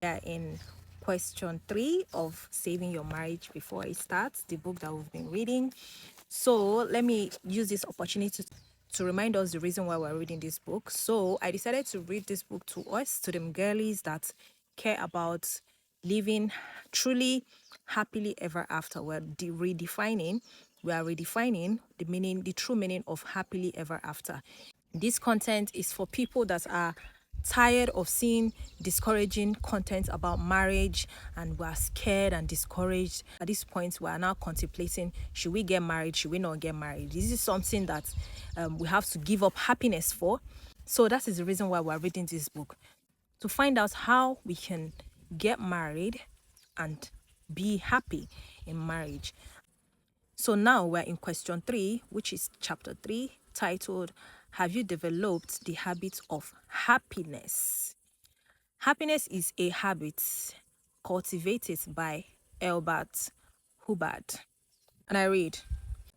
We are in question 3 of Saving Your Marriage Before It Starts, the book that we've been reading. So let me use this opportunity to remind us the reason why we're reading this book. So I decided to read this book to us, to them girlies that care about living truly happily ever after. We are redefining the meaning, the true meaning of happily ever after. This content is for people that are tired of seeing discouraging content about marriage and we're scared and discouraged. At this point, we are now contemplating, should we get married? Should we not get married? This is something that we have to give up happiness for. So that is the reason why we're reading this book, to find out how we can get married and be happy in marriage. So now we're in question 3, which is chapter 3, titled, Have you developed the habit of happiness? Happiness is a habit cultivated by Albert Hubbard. And I read,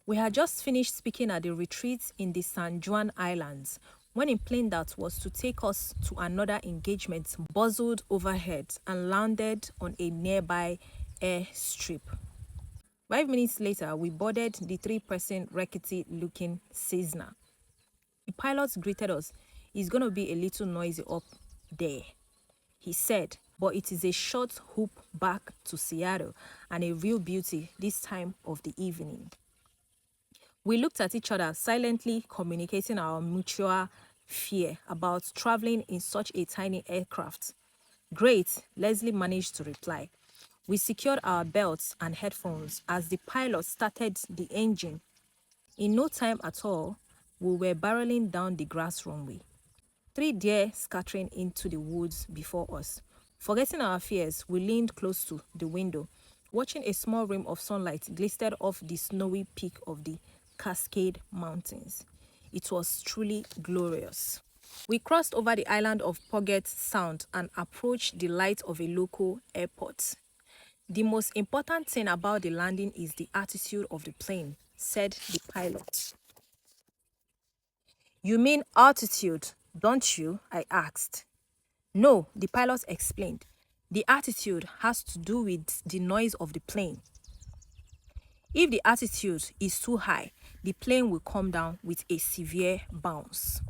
we had just finished speaking at the retreat in the San Juan Islands when a plane that was to take us to another engagement buzzed overhead and landed on a nearby airstrip. 5 minutes later, we boarded the 3-person rickety-looking Cessna. The pilot greeted us. It's going to be a little noisy up there, he said, but it is a short hoop back to Seattle and a real beauty this time of the evening. We looked at each other, silently communicating our mutual fear about traveling in such a tiny aircraft. Great, Leslie managed to reply. We secured our belts and headphones as the pilot started the engine. In no time at all, we were barreling down the grass runway. 3 deer scattering into the woods before us. Forgetting our fears, we leaned close to the window, watching a small rim of sunlight glistered off the snowy peak of the Cascade Mountains. It was truly glorious. We crossed over the island of Puget Sound and approached the light of a local airport. The most important thing about the landing is the attitude of the plane, said the pilot. You mean altitude, don't you? I asked. No, the pilot explained. The attitude has to do with the noise of the plane. If the altitude is too high, the plane will come down with a severe bounce.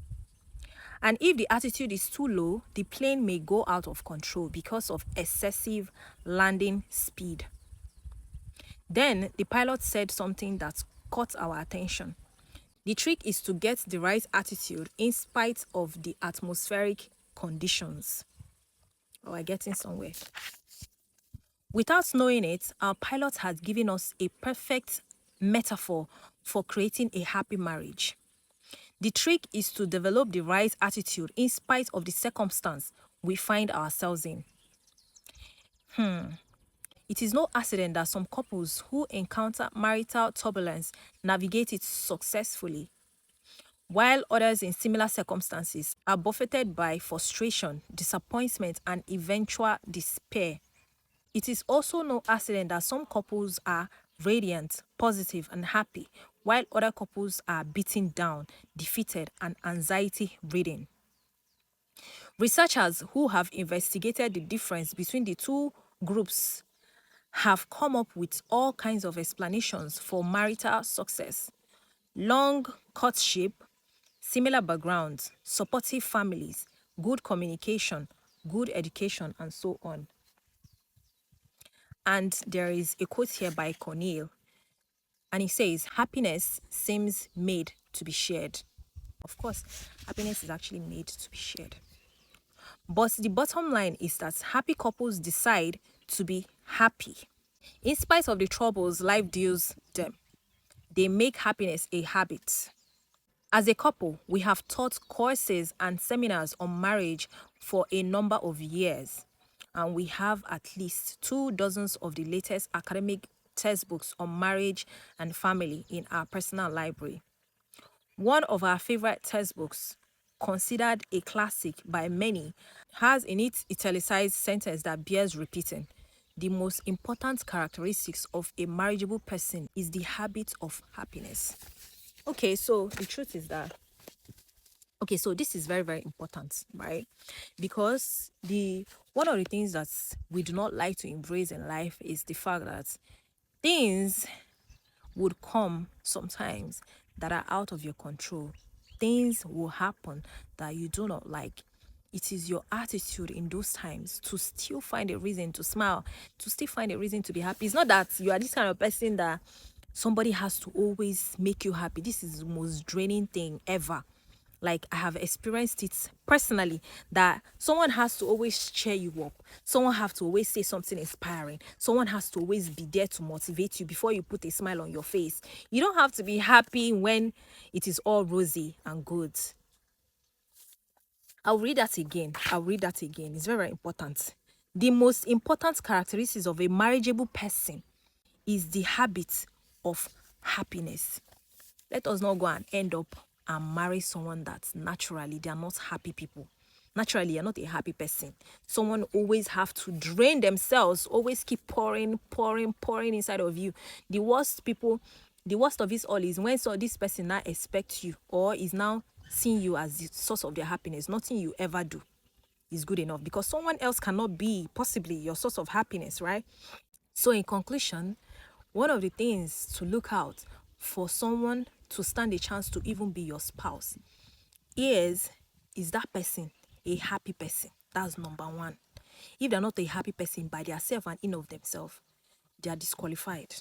And if the altitude is too low, the plane may go out of control because of excessive landing speed. Then the pilot said something that caught our attention. The trick is to get the right attitude in spite of the atmospheric conditions. Oh, we're getting somewhere. Without knowing it, our pilot has given us a perfect metaphor for creating a happy marriage. The trick is to develop the right attitude in spite of the circumstance we find ourselves in. It is no accident that some couples who encounter marital turbulence navigate it successfully, while others in similar circumstances are buffeted by frustration, disappointment, and eventual despair. It is also no accident that some couples are radiant, positive, and happy, while other couples are beaten down, defeated, and anxiety-ridden. Researchers who have investigated the difference between the two groups have come up with all kinds of explanations for marital success. Long courtship, similar backgrounds, supportive families, good communication, good education, and so on. And there is a quote here by Corneille, and he says, happiness seems made to be shared. Of course, happiness is actually made to be shared. But the bottom line is that happy couples decide to be happy. In spite of the troubles life deals them, they make happiness a habit. As a couple, we have taught courses and seminars on marriage for a number of years, and we have at least 24 of the latest academic textbooks on marriage and family in our personal library. One of our favorite textbooks, considered a classic by many, has in it italicized sentence that bears repeating. The most important characteristics of a marriageable person is the habit of happiness. Okay, so the truth is that, so this is very, very important, right? Because the One of the things that we do not like to embrace in life is the fact that things would come sometimes that are out of your control. Things will happen that you do not like. It is your attitude in those times to still find a reason to smile, to still find a reason to be happy. It's not that you are this kind of person that somebody has to always make you happy. This is the most draining thing ever. Like, I have experienced it personally, that someone has to always cheer you up, someone have to always say something inspiring, someone has to always be there to motivate you before you put a smile on your face. You don't have to be happy when it is all rosy and good. I'll read that again. It's very, very important. The most important characteristics of a marriageable person is the habit of happiness. Let us not go and end up and marry someone that naturally they are not happy people. Naturally, you're not a happy person. Someone always have to drain themselves, always keep pouring inside of you. The worst of this all is when this person now expects you or is now seeing you as the source of their happiness. Nothing you ever do is good enough, because someone else cannot be possibly your source of happiness, right? So in conclusion, one of the things to look out for someone to stand a chance to even be your spouse is that person a happy person? That's number one. If they're not a happy person by themselves and in of themselves, they are disqualified.